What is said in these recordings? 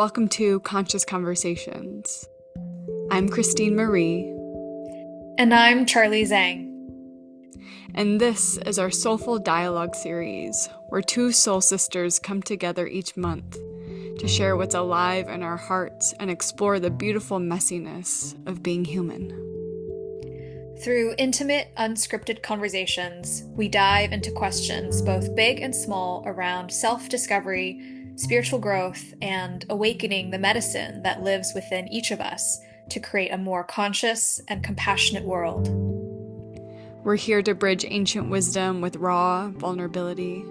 Welcome to Conscious Conversations. I'm Christine Marie, And I'm Charley Zhang. and this is our Soulful Dialogue series, where two soul sisters come together each month to share what's alive in our hearts and explore the beautiful messiness of being human. Through intimate, unscripted conversations, we dive into questions both big and small around self-discovery, spiritual growth, and awakening the medicine that lives within each of us to create a more conscious and compassionate world. We're here to bridge ancient wisdom with raw vulnerability,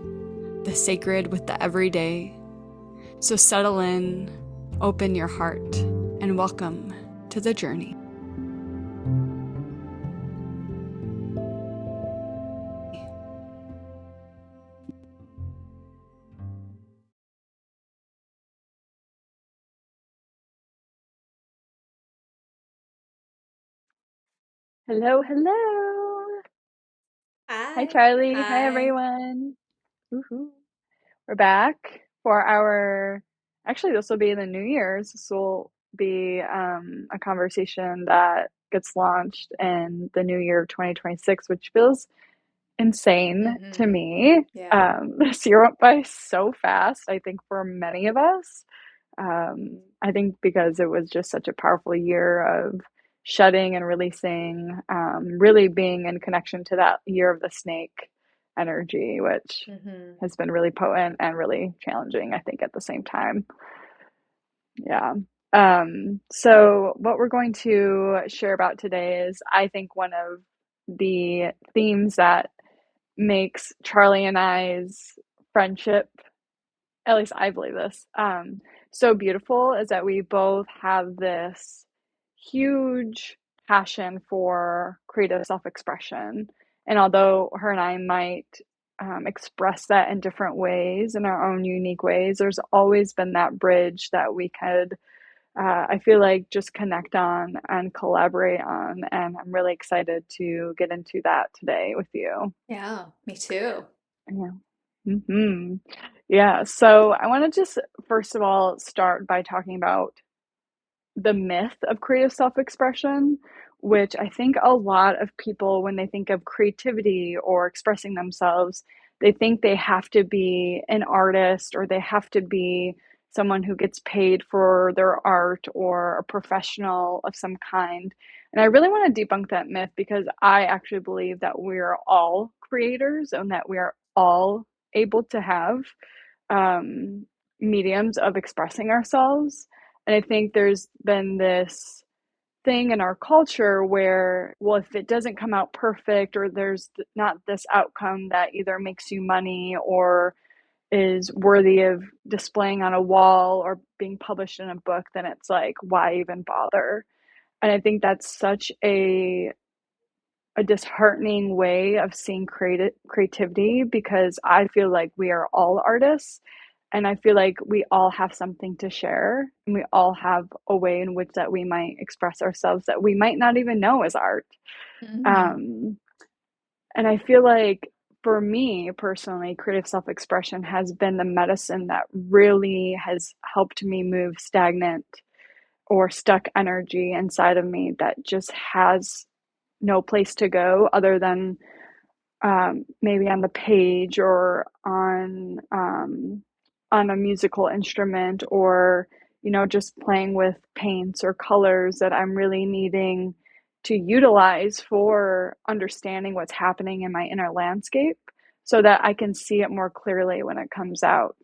the sacred with the everyday. So settle in, open your heart, and welcome to the journey. Hello, hello. Hi, Hi. Charlie. Hi, Hi. everyone. Woohoo. We're back for actually, this will be the New Year's. This will be a conversation that gets launched in the new year of 2026, which feels insane to Mm-hmm. me. Yeah. This year went by so fast, I think, for many of us. I think because it was just such a powerful year of shedding and releasing, really being in connection to that year of the snake energy, which Mm-hmm. has been really potent and really challenging, I think, at the same time. Yeah. So what we're going to share about today is, I think, one of the themes that makes Charlie and I's friendship, at least I believe this, so beautiful, is that we both have this huge passion for creative self-expression. And although her and I might express that in different ways, in our own unique ways, there's always been that bridge that we could, I feel like, just connect on and collaborate on. And I'm really excited to get into that today with you. Yeah, me too. Yeah. Yeah. So I want to just first of all start by talking about the myth of creative self-expression, which I think a lot of people, when they think of creativity or expressing themselves, they think they have to be an artist or they have to be someone who gets paid for their art or a professional of some kind. And I really want to debunk that myth, because I actually believe that we're all creators and that we are all able to have um, mediums of expressing ourselves. And I think there's been this thing in our culture where, well, if it doesn't come out perfect, or there's not this outcome that either makes you money or is worthy of displaying on a wall or being published in a book, then it's like, why even bother? And I think that's such a disheartening way of seeing creativity, because I feel like we are all artists, and I feel like we all have something to share, and we all have a way in which that we might express ourselves that we might not even know is art. Mm-hmm. um, and I feel like, for me personally, creative self-expression has been the medicine that really has helped me move stagnant or stuck energy inside of me that just has no place to go other than maybe on the page or on a musical instrument, or just playing with paints or colors that I'm really needing to utilize for understanding what's happening in my inner landscape, so that I can see it more clearly when it comes out.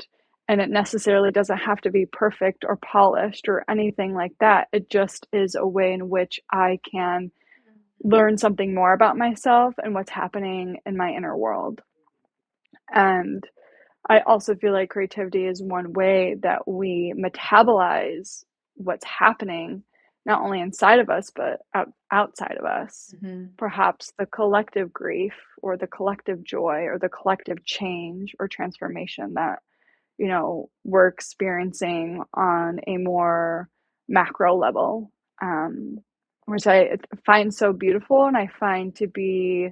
And it necessarily doesn't have to be perfect or polished or anything like that. It just is a way in which I can learn something more about myself and what's happening in my inner world. And I also feel like creativity is one way that we metabolize what's happening, not only inside of us, but outside of us. Mm-hmm. Perhaps the collective grief or the collective joy or the collective change or transformation that, we're experiencing on a more macro level, um, which I find so beautiful, and I find to be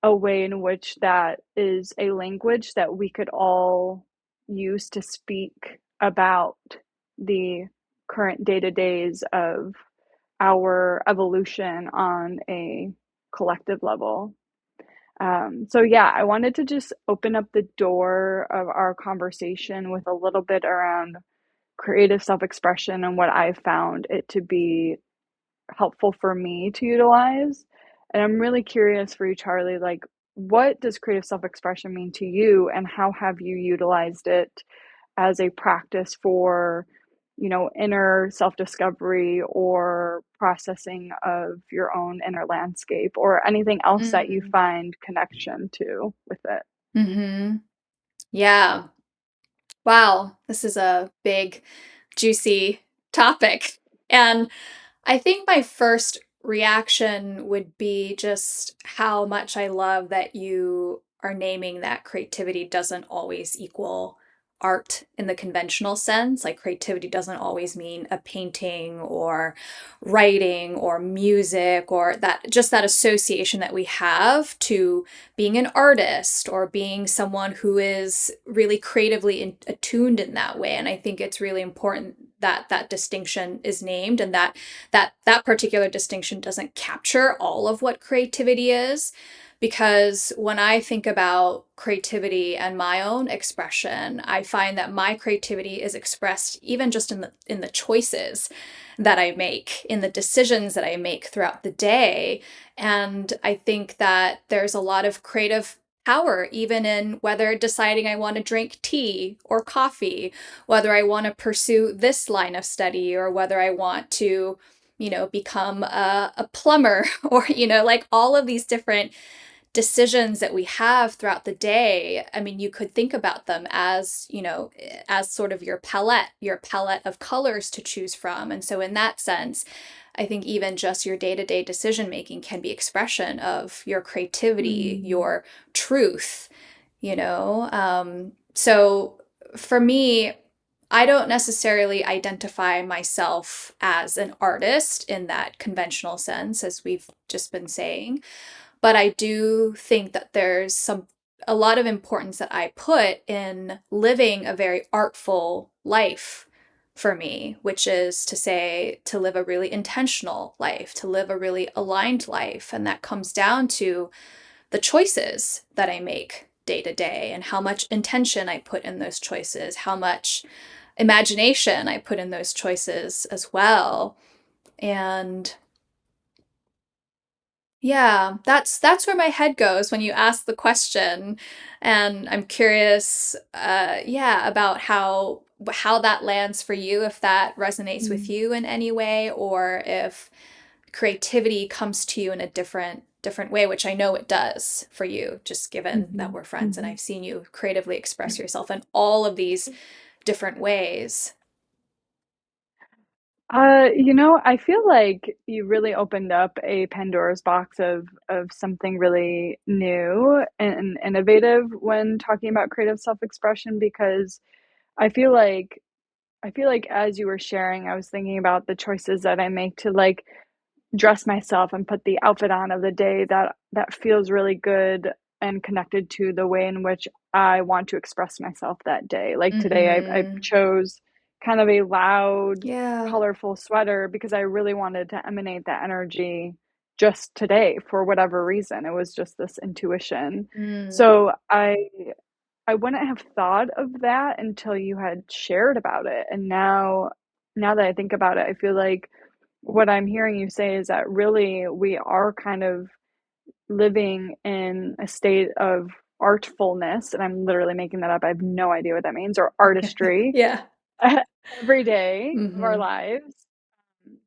a way in which that is a language that we could all use to speak about the current day-to-days of our evolution on a collective level. So yeah, I wanted to just open up the door of our conversation with a little bit around creative self-expression and what I found it to be helpful for me to utilize. And I'm really curious for you, Charley, like what does creative self-expression mean to you and how have you utilized it as a practice for, inner self-discovery or processing of your own inner landscape or anything else that you Mm. find connection to with it? Mm-hmm. Yeah. Wow. This is a big, juicy topic. And I think my first reaction would be just how much I love that you are naming that creativity doesn't always equal art in the conventional sense. Like creativity doesn't always mean a painting or writing or music or that just that association that we have to being an artist or being someone who is really creatively attuned in that way. And I think it's really important that that distinction is named and that particular distinction doesn't capture all of what creativity is. Because when I think about creativity and my own expression, I find that my creativity is expressed even just in the choices that I make, in the decisions that I make throughout the day. And I think that there's a lot of creative power even in whether deciding I want to drink tea or coffee, whether I want to pursue this line of study or whether I want to become a plumber or, like all of these different decisions that we have throughout the day. I mean, you could think about them as, as sort of your palette of colors to choose from. And so in that sense, I think even just your day-to-day decision making can be expression of your creativity, Mm. your truth, So for me, I don't necessarily identify myself as an artist in that conventional sense, as we've just been saying. But I do think that there's a lot of importance that I put in living a very artful life for me, which is to say, to live a really intentional life, to live a really aligned life. And that comes down to the choices that I make day to day and how much intention I put in those choices, how much imagination I put in those choices as well. And yeah, that's where my head goes when you ask the question, and I'm curious, yeah, about how that lands for you, if that resonates with Mm. you in any way, or if creativity comes to you in a different way, which I know it does for you, just given that Mhm. we're friends and Mhm. I've seen you creatively express yourself in all of these different ways. I feel like you really opened up a Pandora's box of something really new and innovative when talking about creative self-expression because I feel like I feel like as you were sharing, I was thinking about the choices that I make to like dress myself and put the outfit on of the day that feels really good and connected to the way in which I want to express myself that day. Like today, I Mm-hmm. chose kind of a loud, Yeah. colorful sweater because I really wanted to emanate that energy just today for whatever reason. It was just this intuition. Mm. So I wouldn't have thought of that until you had shared about it. And now that I think about it, I feel like what I'm hearing you say is that really we are kind of living in a state of artfulness, and I'm literally making that up. I have no idea what that means, or artistry Yeah. every day of our Mm-hmm. lives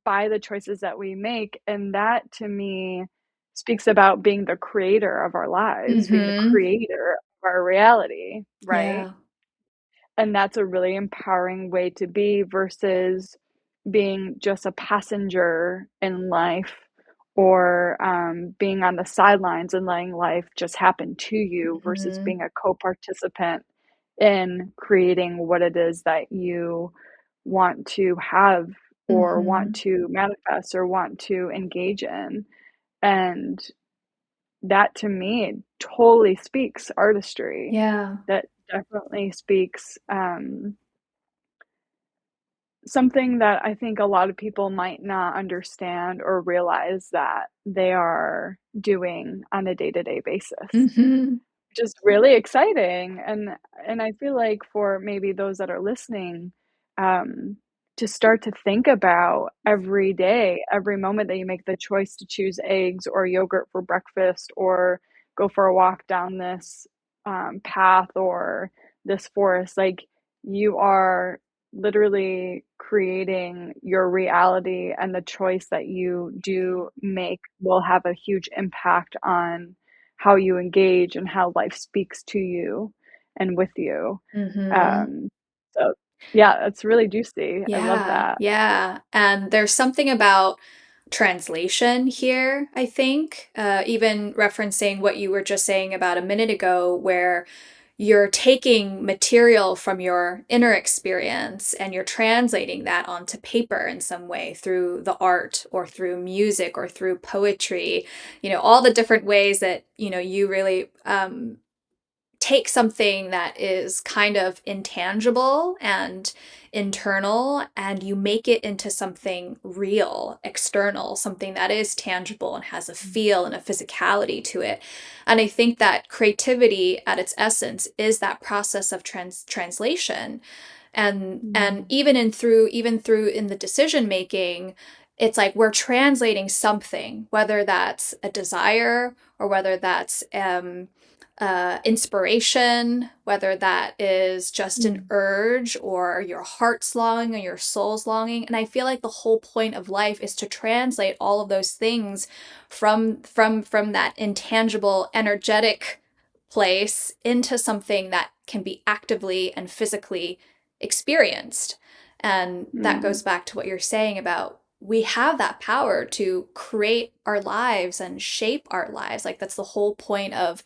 by the choices that we make. And that to me speaks about being the creator of our lives, being the Mm-hmm. creator of our reality, right? Yeah. And that's a really empowering way to be versus being just a passenger in life or being on the sidelines and letting life just happen to you versus Mm-hmm. being a co-participant in creating what it is that you want to have or want Mm-hmm. to manifest or want to engage in. And that to me totally speaks artistry. Yeah. That definitely speaks something that I think a lot of people might not understand or realize that they are doing on a day-to-day basis. Mm-hmm. Just really exciting, and I feel like for maybe those that are listening, um, to start to think about every day, every moment that you make the choice to choose eggs or yogurt for breakfast or go for a walk down this, path or this forest, like, you are literally creating your reality, and the choice that you do make will have a huge impact on how you engage and how life speaks to you and with you. Mm-hmm. Um, so yeah, it's really juicy. I love Yeah, that. yeah. And there's something about translation here, I think, even referencing what you were just saying about a minute ago, where you're taking material from your inner experience and you're translating that onto paper in some way through the art or through music or through poetry, all the different ways that, you really take something that is kind of intangible and internal and you make it into something real, external, something that is tangible and has a feel and a physicality to it. And I think that creativity at its essence is that process of translation. And Mm, even through in the decision making, it's like we're translating something, whether that's a desire or whether that's inspiration, whether that is just an mm, urge or your heart's longing or your soul's longing. And I feel like the whole point of life is to translate all of those things from that intangible, energetic place into something that can be actively and physically experienced. And that mm, goes back to what you're saying about we have that power to create our lives and shape our lives. Like that's the whole point of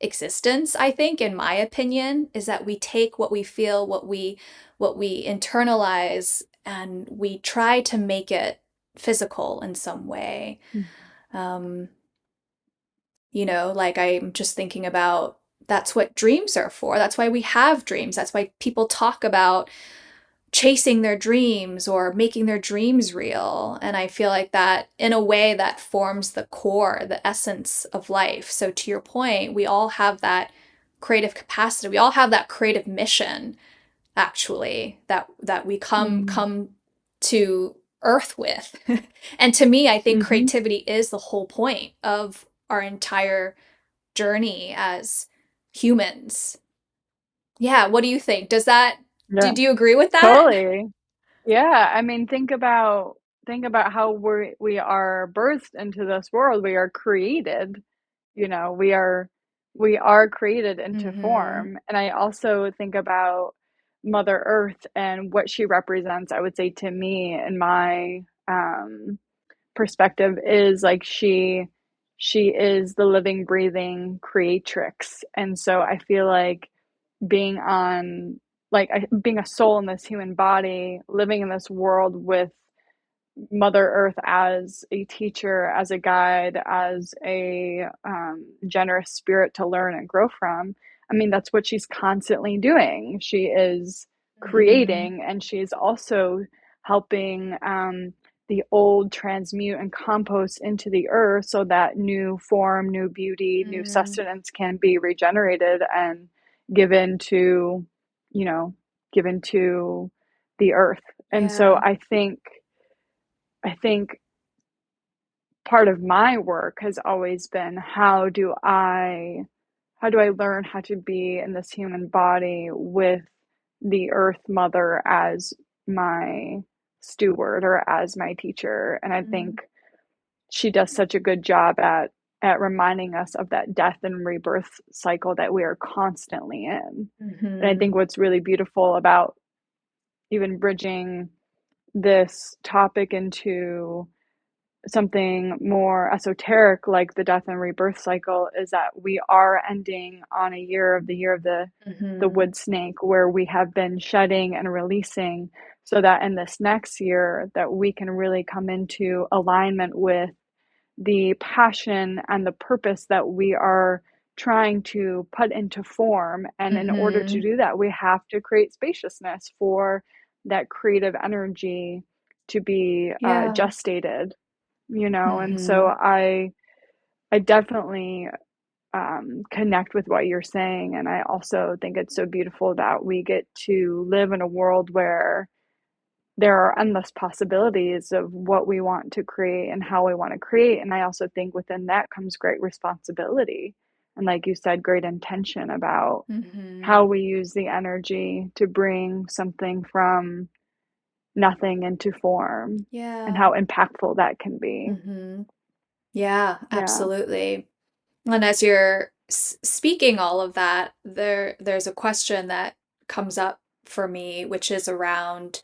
existence, I think, in my opinion, is that we take what we feel, what we internalize, and we try to make it physical in some way. mm, Um, like I'm just thinking about that's what dreams are for. That's why we have dreams. That's why people talk about chasing their dreams or making their dreams real. And I feel like that in a way that forms the core, the essence of life. So to your point, we all have that creative capacity. We all have that creative mission actually that we come mm, come to earth with. And to me, I think mhm. creativity is the whole point of our entire journey as humans. Yeah, what do you think? Yeah, Did you agree with that? totally. Yeah, I mean, think about how we are birthed into this world. We are created, we are created into Mhm. form. And I also think about Mother Earth and what she represents. I would say to me and my perspective is like she is the living, breathing creatrix. And so I feel like being on being a soul in this human body, living in this world with Mother Earth as a teacher, as a guide, as a generous spirit to learn and grow from. I mean, that's what she's constantly doing. She is Mhm. creating, and she's also helping the old transmute and compost into the earth so that new form, new beauty, new Mhm. sustenance can be regenerated and given to, you know, given to the earth. And so Yeah. I think part of my work has always been how do I learn how to be in this human body with the earth mother as my steward or as my teacher. And I Mhm. think she does such a good job at reminding us of that death and rebirth cycle that we are constantly in. And I think Mhm. what's really beautiful about even bridging this topic into something more esoteric like the death and rebirth cycle is that we are ending on a year of the Mhm. wood snake, where we have been shedding and releasing, so that in this next year that we can really come into alignment with the passion and the purpose that we are trying to put into form. And in order to Mhm. do that, we have to create spaciousness for that creative energy to be Yeah. gestated, you know? And so Mm-hmm. I definitely connect with what you're saying. And I also think it's so beautiful that we get to live in a world where there are endless possibilities of what we want to create and how we want to create. And I also think within that comes great responsibility. And like you said, great intention about Mm-hmm. how we use the energy to bring something from nothing into form and Yeah. how impactful that can be. Mm-hmm. Yeah, Yeah. absolutely. And as you're speaking all of that, there's a question that comes up for me, which is around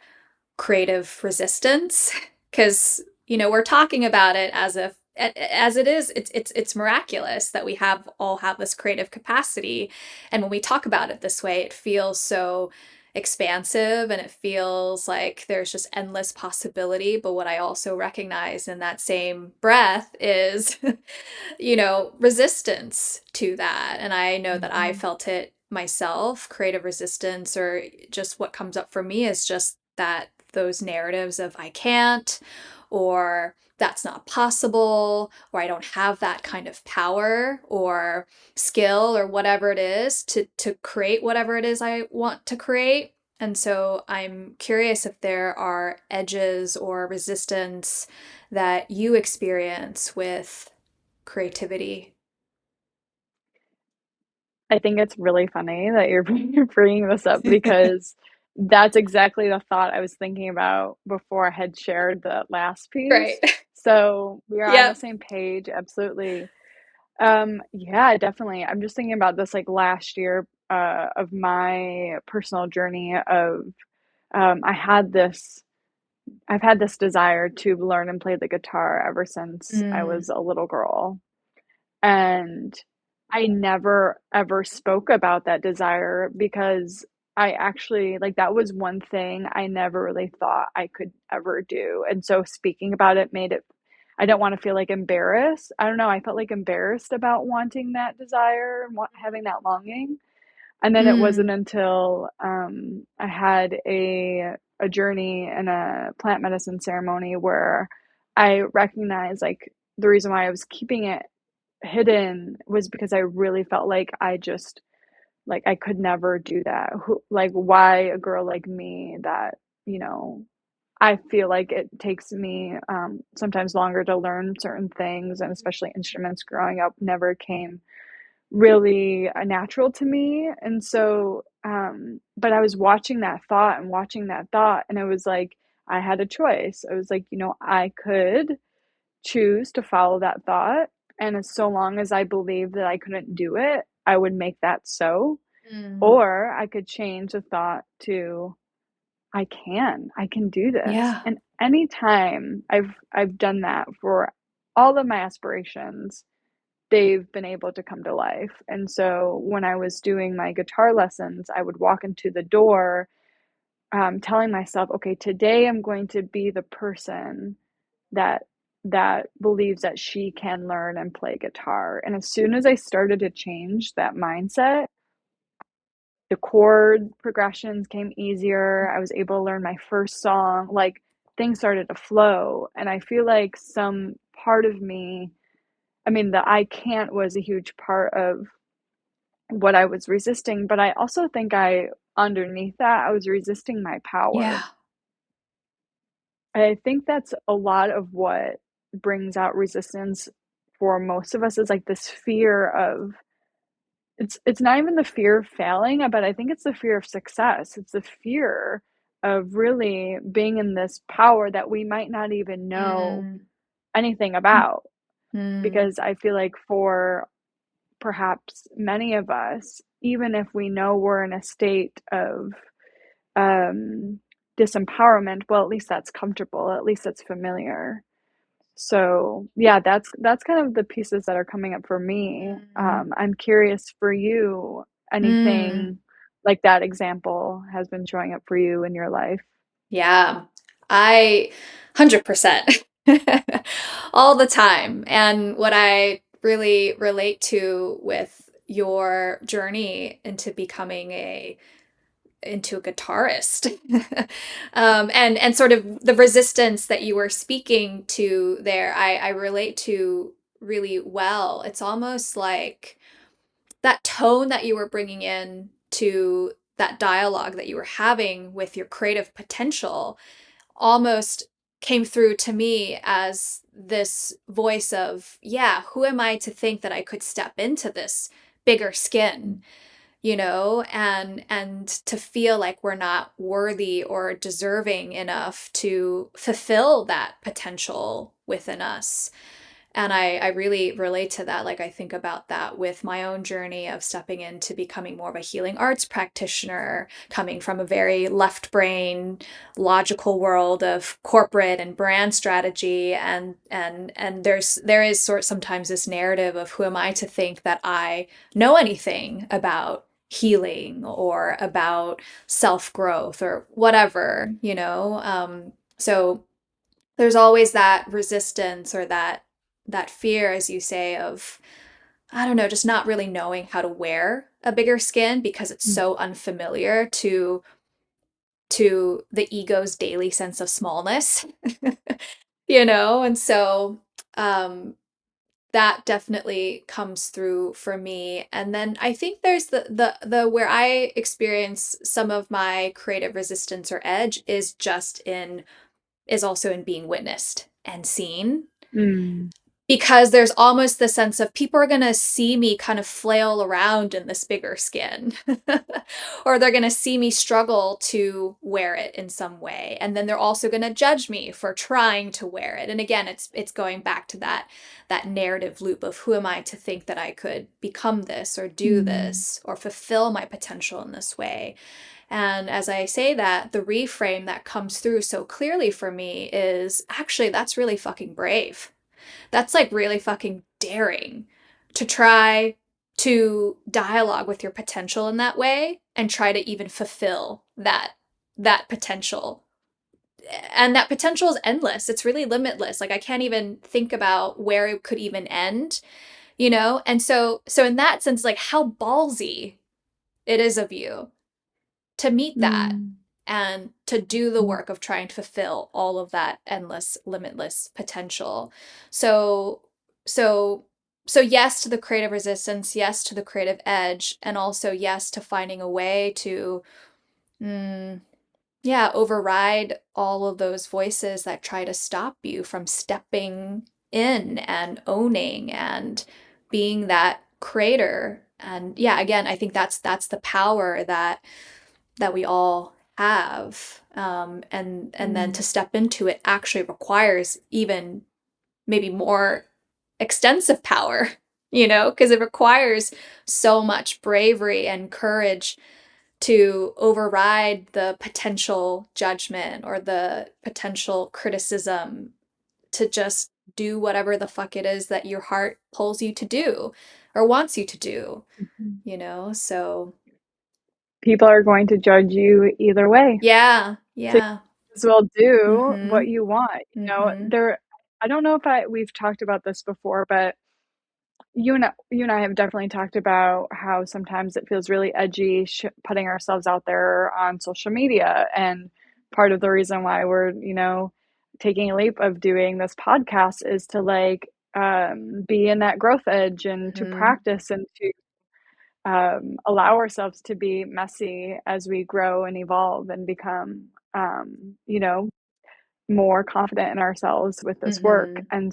creative resistance. Because we're talking about it as if as it is, it's miraculous that we have all have this creative capacity. And when we talk about it this way, it feels so expansive and it feels like there's just endless possibility. But what I also recognize in that same breath is resistance to that. And I know that I Mhm. felt it myself, creative resistance, or just what comes up for me is just that those narratives of I can't, or that's not possible, or I don't have that kind of power or skill or whatever it is to create whatever it is I want to create. And so I'm curious if there are edges or resistance that you experience with creativity. I think it's really funny that you're you're bringing this up because that's exactly the thought I was thinking about before I had shared the last Right. piece. So we are on the Yep. same page, absolutely. Yeah, definitely. I'm just thinking about this like last year of my personal journey of I had this I've had this desire to learn and play the guitar ever since I Mm. was a little girl. And I never ever spoke about that desire because I actually like that was one thing I never really thought I could ever do. And so speaking about it made it I don't want to feel like embarrassed. I don't know, I felt like embarrassed about wanting that desire and having that longing. And then it wasn't Mm. until I had a journey in a plant medicine ceremony where I recognized like the reason why I was keeping it hidden was because I really felt like I just like I could never do that. Like why a girl like me that, you know, I feel like it takes me sometimes longer to learn certain things and especially instruments growing up never came really natural to me. And so but I was watching that thought and watching that thought and it was like I had a choice. I was like, you know, I could choose to follow that thought. And as so long as I believed that I couldn't do it, I would make that so. Mm. Or I could change the thought to I can do this. Yeah. And anytime I've done that for all of my aspirations, they've been able to come to life. And so when I was doing my guitar lessons, I would walk into the door telling myself, okay, today I'm going to be the person that believes that she can learn and play guitar. And as soon as I started to change that mindset, the chord progressions came easier. I was able to learn my first song. Like things started to flow. And I feel like some part of me, I mean, the I can't was a huge part of what I was resisting, but I also think underneath that, I was resisting my Yeah. power. I think that's a lot of what brings out resistance for most of us is like this fear of it's not even the fear of failing, but I think it's the fear of success. It's the fear of really being in this power that we might not even know Mm. anything about. Mm. Because I feel like for perhaps many of us, even if we know we're in a state of um, disempowerment, well, at least that's comfortable, at least that's familiar. So yeah, that's kind of the pieces that are coming up for me. Mm. I'm curious for you, Mm. anything like that example has been showing up for you in your life? Yeah. I 100% all the time. And what I really relate to with your journey into becoming a into a guitarist. And sort of the resistance that you were speaking to there, I relate to really well. It's almost like that tone that you were bringing in to that dialogue that you were having with your creative potential almost came through to me as this voice of, yeah, who am I to think that I could step into this bigger skin, and to feel like we're not worthy or deserving enough to fulfill that potential within us. And I really relate to that. Like, I think about that with my own journey of stepping into becoming more of a healing arts practitioner, coming from a very left brain, logical world of corporate and brand strategy. And there is sometimes this narrative of who am I to think that I know anything about healing or about self-growth or whatever. So there's always that resistance or that fear, as you say, of, I don't know, just not really knowing how to wear a bigger skin because it's so unfamiliar to the ego's daily sense of smallness. And so um that definitely comes through for me. And then I think there's the where I experience some of my creative resistance or edge is also in being witnessed and seen, Mm. because there's almost the sense of people are going to see me kind of flail around in this bigger skin or they're going to see me struggle to wear it in some way, and then they're also going to judge me for trying to wear it. And again, it's going back to that narrative loop of who am I to think that I could become this or do Mm. this or fulfill my potential in this way. And as I say that, the reframe that comes through so clearly for me is, actually, that's really fucking brave. That's like really fucking daring to try to dialogue with your potential in that way and try to even fulfill that potential. And that potential is endless. It's really limitless. Like, I can't even think about where it could even end. And so in that sense, like, how ballsy it is of you to meet that Mm. and to do the Mm. work of trying to fulfill all of that endless, limitless potential. So, so, so yes to the creative resistance, yes to the creative edge, and also yes to finding a way to, mm, yeah, override all of those voices that try to stop you from stepping in and owning and being that creator. And yeah, again, I think that's the power that we all have. And then Mm. to step into it actually requires even maybe more extensive power, because it requires so much bravery and courage to override the potential judgment or the potential criticism, to just do whatever the fuck it is that your heart pulls you to do or wants you to Mhm. do. So People are going to judge you either way. yeah, So you yeah. might as well do what Mhm. you want. Mhm. I don't know if we've talked about this before, but you and I have definitely talked about how sometimes it feels really edgy putting ourselves out there on social media, and part of the reason why we're taking a leap of doing this podcast is to like be in that growth edge and to Mhm. practice and to allow ourselves to be messy as we grow and evolve and become more confident in ourselves with this work. Mhm. And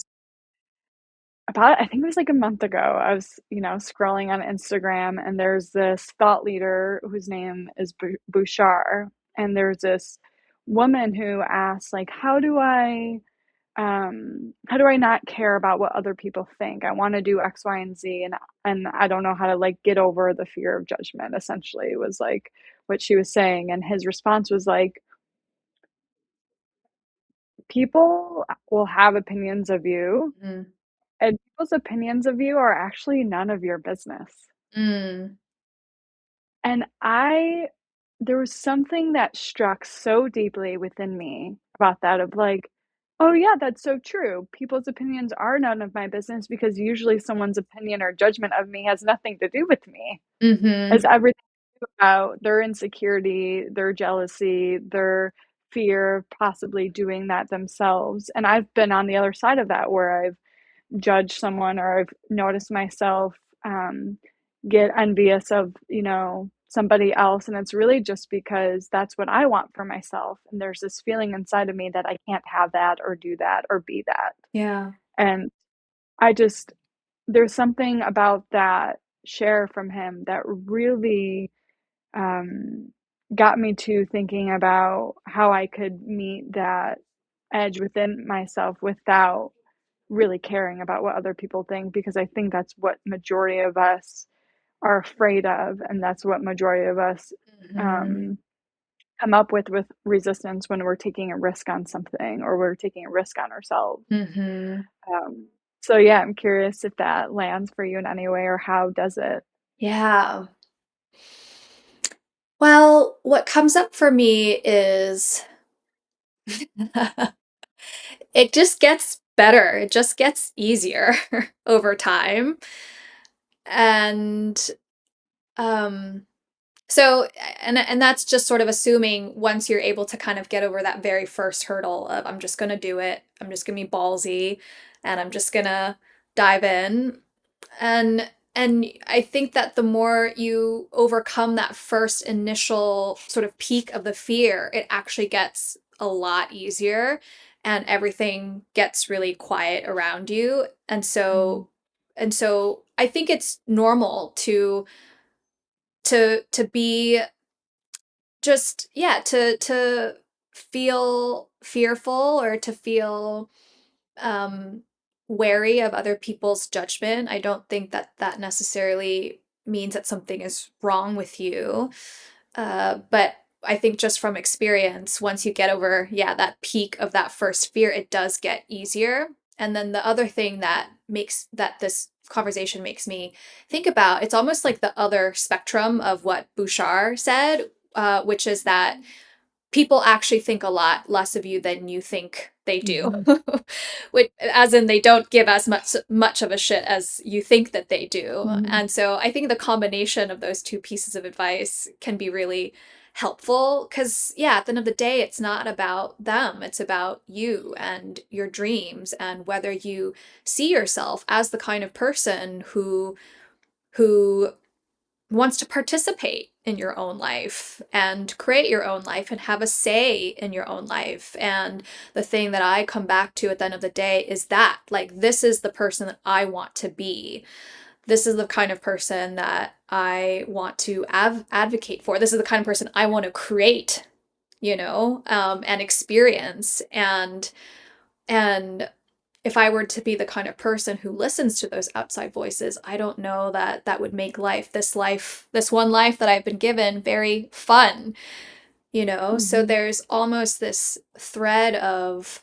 about I think it was like a month ago, I was, scrolling on Instagram, and there's this thought leader whose name is Bouchard, and there's this woman who asks like, how do I not care about what other people think? I want to do X, Y, and Z, and I don't know how to like get over the fear of judgment. Essentially, was like what she was saying, and his response was like, people will have opinions of you, Mhm. and people's opinions of you are actually none of your business. Mm. And there was something that struck so deeply within me about that of like, oh yeah, that's so true. People's opinions are none of my business because usually someone's opinion or judgment of me has nothing to do with me. Has Mhm. everything about their insecurity, their jealousy, their fear of possibly doing that themselves. And I've been on the other side of that where I've judged someone or I've noticed myself um, get envious of, somebody else. And it's really just because that's what I want for myself. And there's this feeling inside of me that I can't have that or do that or be that. Yeah. And I just, there's something about that share from him that really um, got me to thinking about how I could meet that edge within myself without really caring about what other people think, because I think that's what majority of us are afraid of, and that's what majority of us Mm-hmm. um, come up with resistance when we're taking a risk on something or we're taking a risk on ourselves. Mm-hmm. Um, so yeah, I'm curious if that lands for you in any way, or how does it? Yeah. Well, what comes up for me is it just gets better. It just gets easier over time. And um so and that's just sort of assuming once you're able to kind of get over that very first hurdle of I'm just going to do it. I'm just going to be ballsy and I'm just going to dive in. And I think that the more you overcome that first initial sort of peak of the fear, it actually gets a lot easier and everything gets really quiet around you. Mm, And so I think it's normal to be just yeah, to feel fearful or to feel um, wary of other people's judgment. I don't think that that necessarily means that something is wrong with you. But I think just from experience, once you get over, yeah, that peak of that first fear, it does get easier. And then the other thing that makes that this conversation makes me think about, it's almost like the other spectrum of what Bouchard said, which is that people actually think a lot less of you than you think they do. mhm, Which, as in they don't give as much of a shit as you think that they do. mhm, And so I think the combination of those two pieces of advice can be really helpful because yeah, at the end of the day it's not about them, it's about you and your dreams and whether you see yourself as the kind of person who wants to participate in your own life and create your own life and have a say in your own life. And the thing that I come back to at the end of the day is that, like, this is the person that I want to be. This is the kind of person that I want to advocate for. This is the kind of person I want to create, and experience. And if I were to be the kind of person who listens to those outside voices, I don't know that that would make this one life that I've been given, very fun. So mhm. there's almost this thread of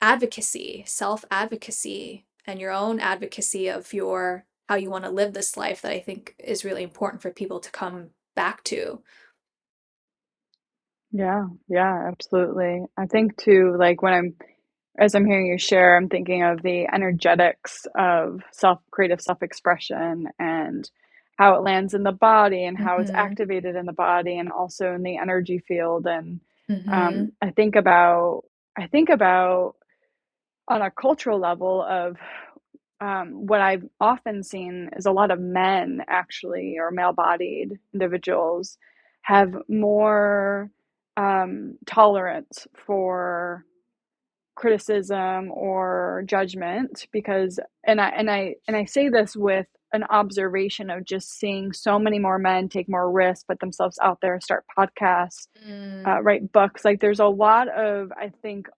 advocacy, self advocacy, and your own advocacy of how you want to live this life that I think is really important for people to come back to. Yeah, yeah, absolutely. I think too, like as I'm hearing you share, I'm thinking of the energetics of creative self-expression and how it lands in the body and how it's Mm-hmm. activated in the body and also in the energy field. And Mm-hmm. I think about on a cultural level of what I've often seen is a lot of men actually, or male-bodied individuals, have more tolerance for criticism or judgment because and I say this with an observation of just seeing so many more men take more risks, put themselves out there, start podcasts, Mm. write books. Like there's a lot of, I think,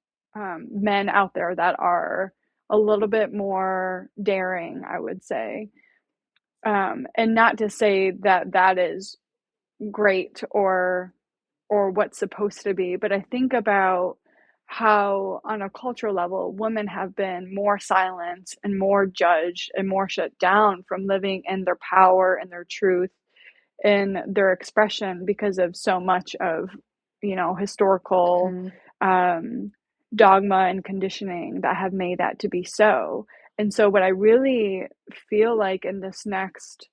men out there that are a little bit more daring, I would say. And not to say that that is great or what's supposed to be, but I think about how on a cultural level women have been more silenced and more judged and more shut down from living in their power and their truth in their expression because of so much of historical Mm-hmm. um, dogma and conditioning that have made that to be so. And so what I really feel like in this next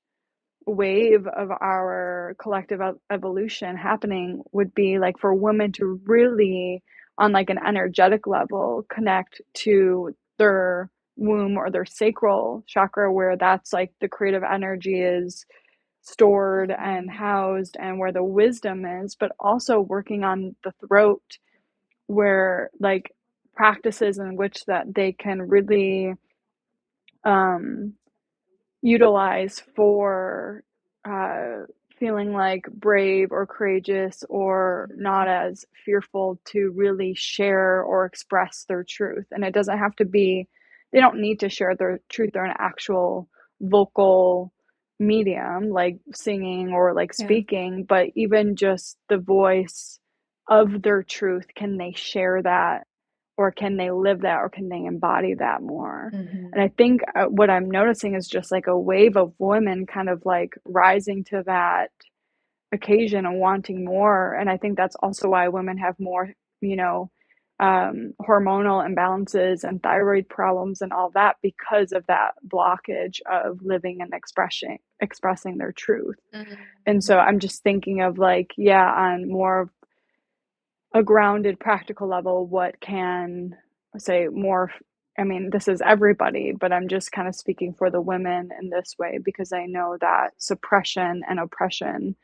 wave of our collective evolution happening would be like for women to really, on like an energetic level, connect to their womb or their sacral chakra, where that's like the creative energy is stored and Mhm. housed, and where the wisdom is, but also working on the throat, where like practices in which that they can really um utilize for uh, feeling like brave or courageous or not as fearful to really share or express their truth. And it doesn't have to be, they don't need to share their truth or an actual vocal medium like singing or like Yeah. speaking, but even just the voice of their truth. Can they share that, or can they live that, or can they embody that more? And Mhm. I think what I'm noticing is just like a wave of women kind of like rising to that occasion and wanting more. And I think that's also why women have more, you know, hormonal imbalances and thyroid problems and all that, because of that blockage of living and expressing their truth. And so Mhm. I'm just thinking of like, yeah, on more of a grounded practical level, what can say more, I mean, this is everybody, but I'm just kind of speaking for the women in this way because I know that suppression and oppression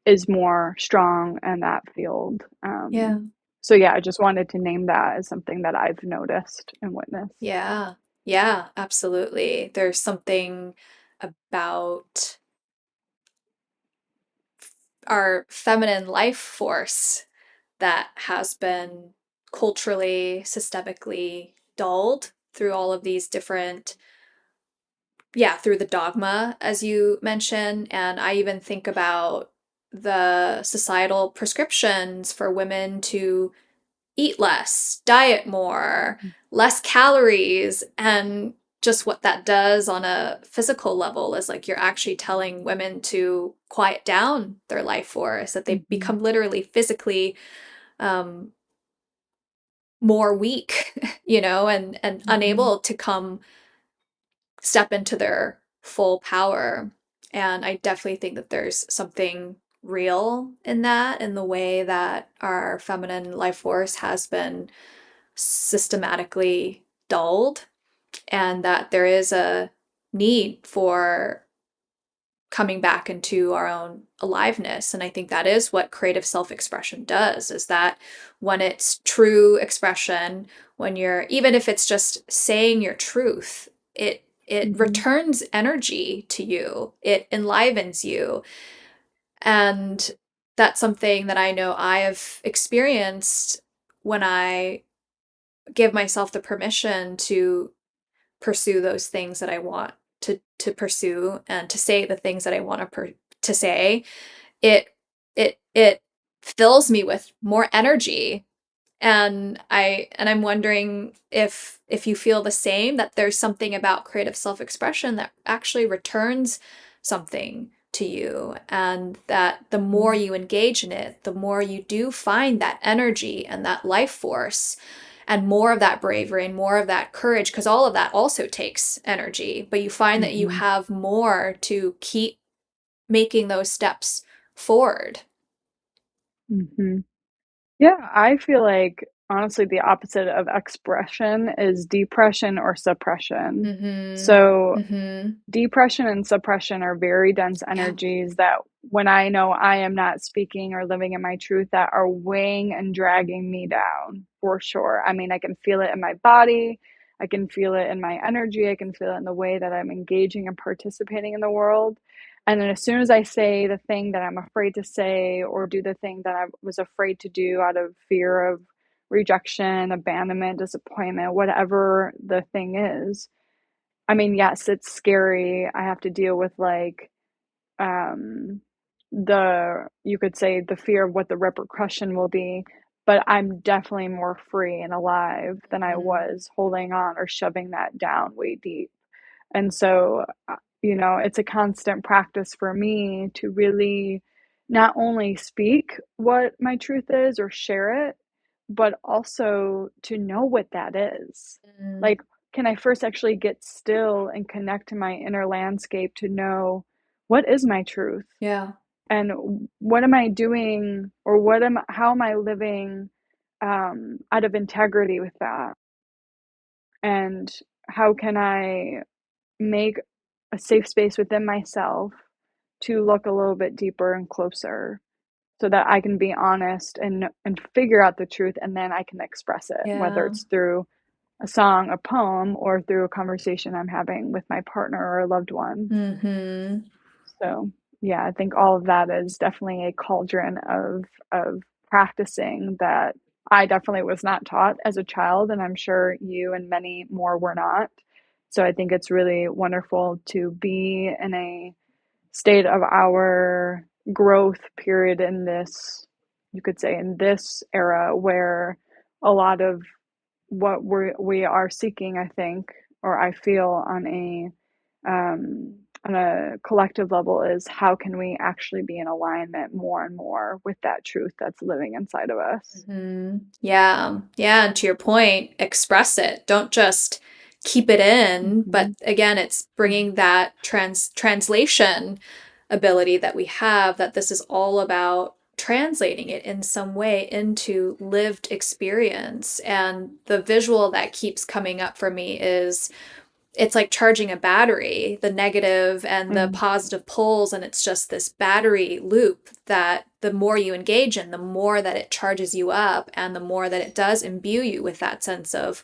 is more strong in that field. Yeah. So yeah, I just wanted to name that as something that I've noticed and witnessed. Yeah. Yeah, absolutely. There's something about our feminine life force that has been culturally, systemically dulled through all of these different, yeah, through the dogma, as you mentioned. And I even think about the societal prescriptions for women to eat less, diet more, less calories, and just what that does on a physical level is like you're actually telling women to quiet down their life force, that they Mm-hmm. become literally physically um, more weak, and Mm-hmm. unable to come step into their full power. And I definitely think that there's something real in that, in the way that our feminine life force has been systematically dulled, and that there is a need for coming back into our own aliveness. And I think that is what creative self-expression does, is that when it's true expression, when you're, even if it's just saying your truth, it Mm-hmm. returns energy to you, it enlivens you. And that's something that I know I have experienced when I give myself the permission to pursue those things that I want to pursue, and to say the things that I want to say. It fills me with more energy. And I'm wondering if you feel the same, that there's something about creative self-expression that actually returns something to you, and that the more Mm-hmm. you engage in it, the more you do find that energy and that life force, and more of that bravery and more of that courage, because all of that also takes energy, but you find that you Mm-hmm. have more to keep making those steps forward. Mm-hmm. Yeah, I feel like honestly the opposite of expression is depression or suppression. Mm-hmm. So Mm-hmm. depression and suppression are very dense Yeah. energies that when I know I am not speaking or living in my truth, that are weighing and dragging me down for sure. I mean, I can feel it in my body. I can feel it in my energy. I can feel it in the way that I'm engaging and participating in the world. And then as soon as I say the thing that I'm afraid to say, or do the thing that I was afraid to do out of fear of rejection, abandonment, disappointment, whatever the thing is, I mean, yes, it's scary. I have to deal with like um you could say the fear of what the repercussion will be, but I'm definitely more free and alive than I Mm-hmm. was holding on or shoving that down way deep. And so, it's a constant practice for me to really not only speak what my truth is or share it, but also to know what that is. Mm-hmm. Like, can I first actually get still and connect to my inner landscape to know what is my truth? Yeah. And what am I doing, or how am I living out of integrity with that? And how can I make a safe space within myself to look a little bit deeper and closer so that I can be honest and figure out the truth, and then I can express it, whether Yeah. it's through a song, a poem, or through a conversation I'm having with my partner or a loved one. Mm-hmm. So, yeah, I think all of that is definitely a cauldron of practicing that I definitely was not taught as a child, and I'm sure you and many more were not. So I think it's really wonderful to be in a state of our growth period in this, you could say, in this era where a lot of what we are seeking, I think, or I feel on a collective level, is how can we actually be in alignment more and more with that truth that's living inside of us. Hmm. Yeah. Yeah. And to your point, express it. Don't just keep it in. But Hmm. again, it's bringing that translation ability that we have, that this is all about translating it in some way into lived experience. And the visual that keeps coming up for me is it's like charging a battery, the negative and the Mm, positive poles, and it's just this battery loop that the more you engage in, the more that it charges you up and the more that it does imbue you with that sense of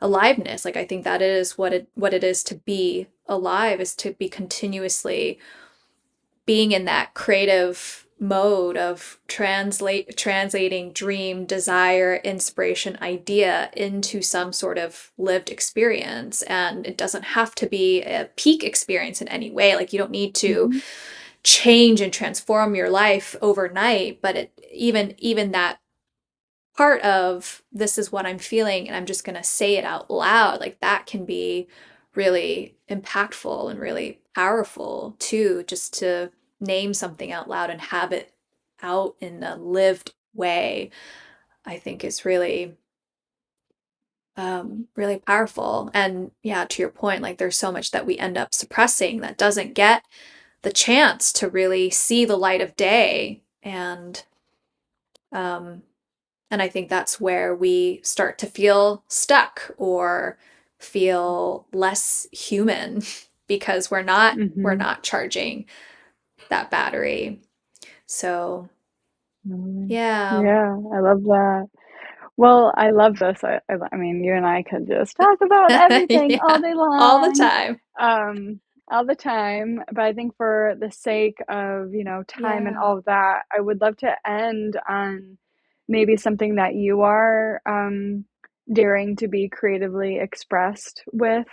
aliveness. Like I think that is what it is to be alive, is to be continuously being in that creative mode of translating dream, desire, inspiration, idea into some sort of lived experience. And it doesn't have to be a peak experience in any way. Like you don't need to mhm, change and transform your life overnight, but even that part of this is what I'm feeling and I'm just going to say it out loud, like that can be really impactful and really powerful too, just to name something out loud and have it out in a lived way. I think is really powerful. And yeah, to your point, like there's so much that we end up suppressing that doesn't get the chance to really see the light of day. Um, And I think that's where we start to feel stuck or feel less human because we're mhm. not charging that battery. So, Mm. yeah. Yeah, I love that. Well, I love this. I mean, you and I could just talk about everything all Yeah. day All the long, time. um, all the time. But I think for the sake of, time and Yeah. all of that, I would love to end on maybe something that you are daring to be creatively expressed with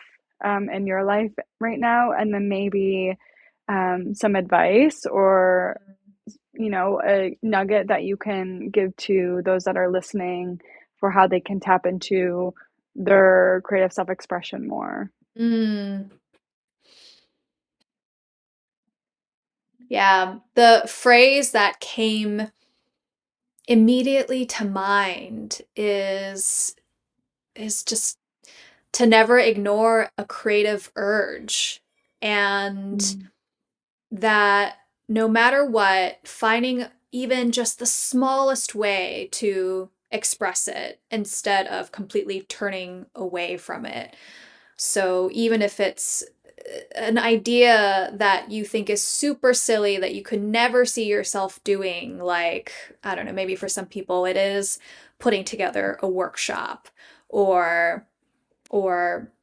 in your life right now, and then maybe some advice or a nugget that you can give to those that are listening for how they can tap into their creative self-expression more. Mm. Yeah. The phrase that came immediately to mind is just to never ignore a creative urge, and Mm, that no matter what, finding even just the smallest way to express it instead of completely turning away from it. So even if it's an idea that you think is super silly that you could never see yourself doing, like, I don't know, maybe for some people it is putting together a workshop or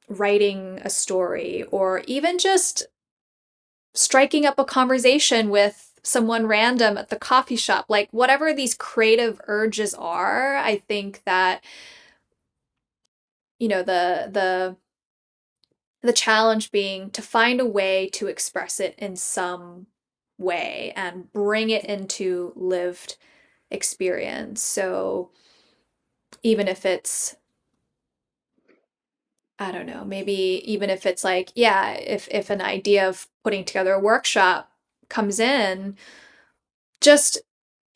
writing a story or even just striking up a conversation with someone random at the coffee shop, like whatever these creative urges are, I think that, the challenge being to find a way to express it in some way and bring it into lived experience. So even if it's, I don't know, maybe even if it's like, yeah, if an idea of putting together a workshop comes in, just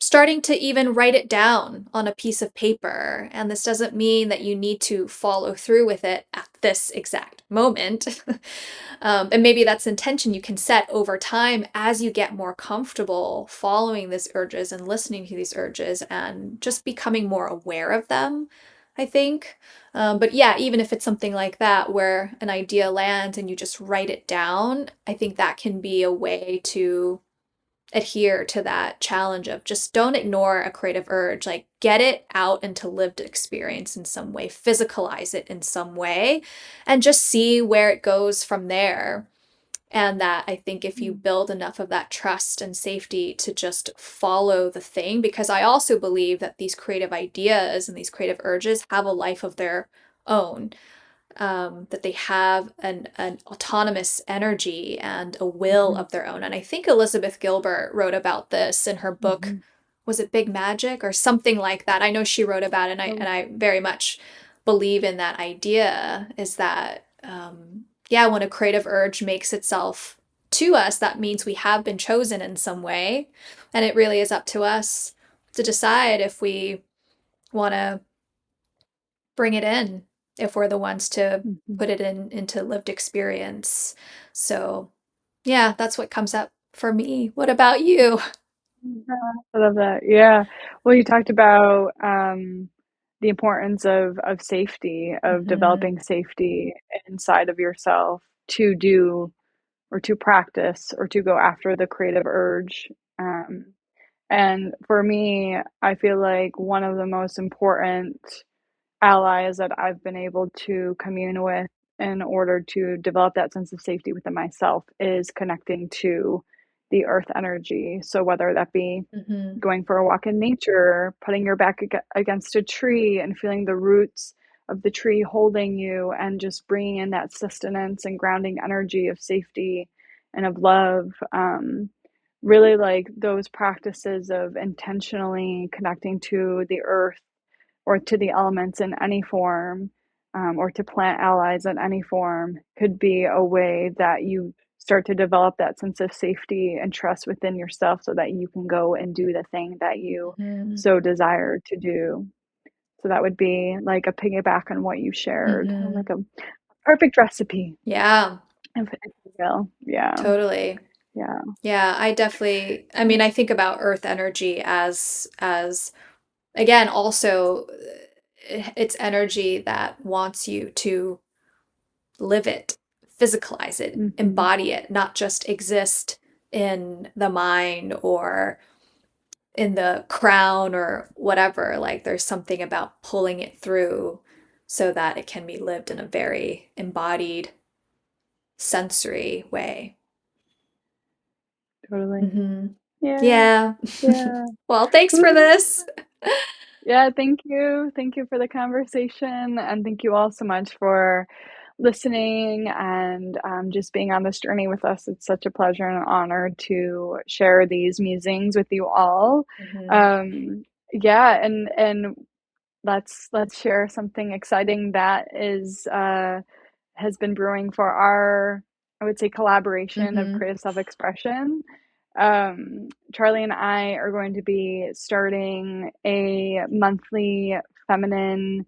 starting to even write it down on a piece of paper. And this doesn't mean that you need to follow through with it at this exact moment. And maybe that's intention you can set over time as you get more comfortable following these urges and listening to these urges and just becoming more aware of them, I think. But yeah, even if it's something like that where an idea lands and you just write it down, I think that can be a way to adhere to that challenge of just don't ignore a creative urge, like get it out into lived experience in some way, physicalize it in some way, and just see where it goes from there. And that I think if you build enough of that trust and safety to just follow the thing, because I also believe that these creative ideas and these creative urges have a life of their own, that they have an autonomous energy and a will Mm-hmm. of their own. And I think Elizabeth Gilbert wrote about this in her book. Mm-hmm. Was it Big Magic or something like that? I know she wrote about it, and Oh, I very much believe in that idea. Is that yeah, when a creative urge makes itself to us, that means we have been chosen in some way, and it really is up to us to decide if we want to bring it in, if we're the ones to mm-hmm. put it into lived experience. So, yeah, that's what comes up for me. What about you? Yeah, I love that. Yeah. Well, you talked about the importance of safety, of Hmm. developing safety inside of yourself to do or to practice or to go after the creative urge. Um, and for me, I feel like one of the most important allies that I've been able to commune with in order to develop that sense of safety within myself is connecting to the earth energy. So whether that be Hmm. going for a walk in nature, putting your back against a tree and feeling the roots of the tree holding you and just bringing in that sustenance and grounding energy of safety and of love. Really like those practices of intentionally connecting to the earth or to the elements in any form, or to plant allies in any form could be a way that you start to develop that sense of safety and trust within yourself so that you can go and do the thing that you Hmm. so desire to do. So that would be like a piggyback on what you shared, Hmm. like a perfect recipe, Yeah, if you will. Yeah, totally. yeah. Yeah, I definitely, I mean, I think about earth energy as again, also it's energy that wants you to live it, physicalize it, Mm-hmm. embody it, not just exist in the mind or in the crown or whatever. Like there's something about pulling it through so that it can be lived in a very embodied, sensory way. Totally. Hmm. Yeah, Yeah. yeah. Well, thanks for this. Yeah, thank you. Thank you for the conversation. And thank you all so much for listening and just being on this journey with us. It's such a pleasure and an honor to share these musings with you all. Hmm. Yeah, and let's share something exciting that is has been brewing for our, I would say, collaboration of Hmm. creative self-expression. Charley and I are going to be starting a monthly feminine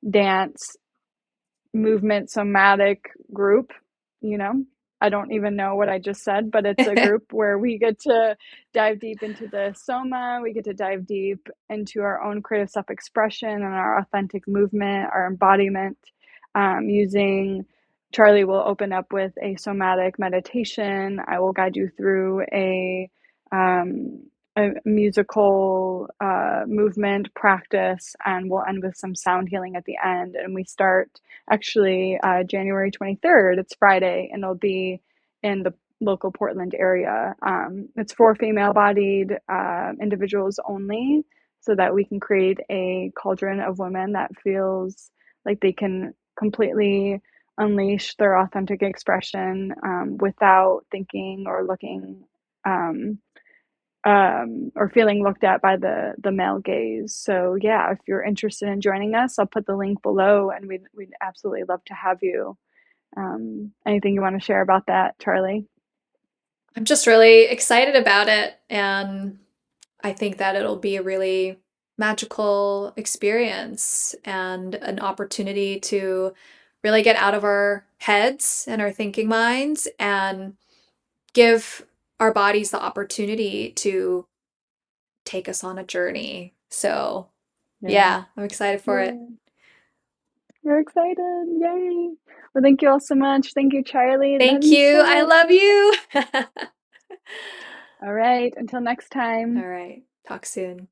dance movement somatic group, you know. I don't even know what I just said, but it's a group where we get to dive deep into the soma, we get to dive deep into our own creative self-expression and our authentic movement, our embodiment, using Charley will open up with a somatic meditation. I will guide you through um, a musical movement practice, and we'll end with some sound healing at the end. And we start actually January 23rd. It's Friday, and it'll be in the local Portland area. It's for female bodied individuals only, so that we can create a cauldron of women that feels like they can completely unleash their authentic expression without thinking or looking um, or feeling looked at by the male gaze. So yeah, if you're interested in joining us, I'll put the link below, and we'd absolutely love to have you. Anything you want to share about that, Charley? I'm just really excited about it. And I think that it'll be a really magical experience and an opportunity to really get out of our heads and our thinking minds and give our bodies the opportunity to take us on a journey. So, Yeah. yeah, I'm excited for it. Yay. We're excited. Yay. Well, thank you all so much. Thank you, Charley. Love Thank you you. so I much. love you. All right. Until next time. All right. Talk soon.